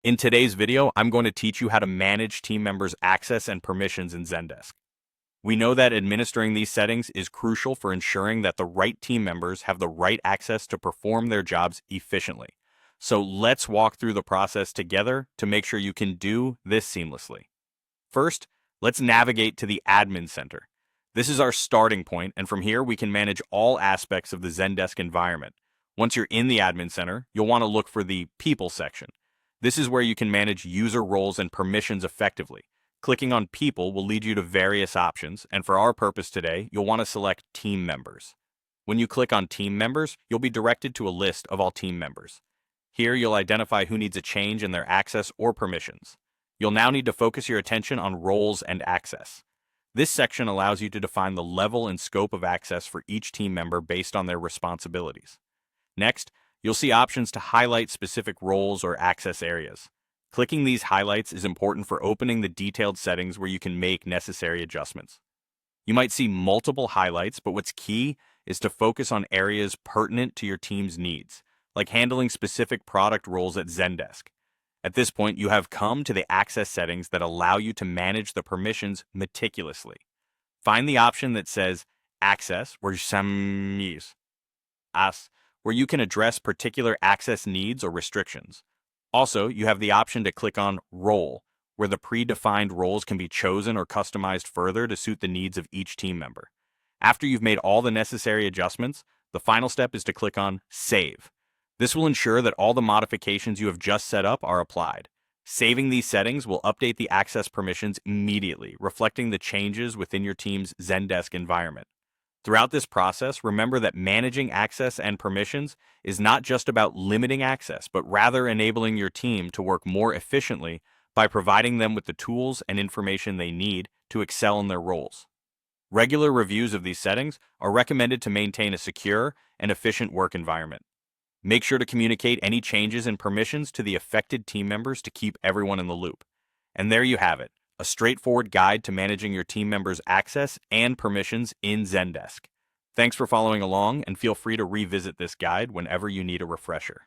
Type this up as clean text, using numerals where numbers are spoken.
In today's video, I'm going to teach you how to manage team members' access and permissions in Zendesk. We know that administering these settings is crucial for ensuring that the right team members have the right access to perform their jobs efficiently. So let's walk through the process together to make sure you can do this seamlessly. First, let's navigate to the Admin Center. This is our starting point, and from here we can manage all aspects of the Zendesk environment. Once you're in the Admin Center, you'll want to look for the People section. This is where you can manage user roles and permissions effectively. Clicking on People will lead you to various options, and for our purpose today, you'll want to select Team Members. When you click on Team Members, you'll be directed to a list of all team members. Here, you'll identify who needs a change in their access or permissions. You'll now need to focus your attention on roles and access. This section allows you to define the level and scope of access for each team member based on their responsibilities. Next, you'll see options to highlight specific roles or access areas. Clicking these highlights is important for opening the detailed settings where you can make necessary adjustments. You might see multiple highlights, but what's key is to focus on areas pertinent to your team's needs, like handling specific product roles at Zendesk. At this point, you have come to the access settings that allow you to manage the permissions meticulously. Find the option that says Access, where you can address particular access needs or restrictions. Also, you have the option to click on Role, where the predefined roles can be chosen or customized further to suit the needs of each team member. After you've made all the necessary adjustments, the final step is to click on Save. This will ensure that all the modifications you have just set up are applied. Saving these settings will update the access permissions immediately, reflecting the changes within your team's Zendesk environment. Throughout this process, remember that managing access and permissions is not just about limiting access, but rather enabling your team to work more efficiently by providing them with the tools and information they need to excel in their roles. Regular reviews of these settings are recommended to maintain a secure and efficient work environment. Make sure to communicate any changes and permissions to the affected team members to keep everyone in the loop. And there you have it, a straightforward guide to managing your team members' access and permissions in Zendesk. Thanks for following along, and feel free to revisit this guide whenever you need a refresher.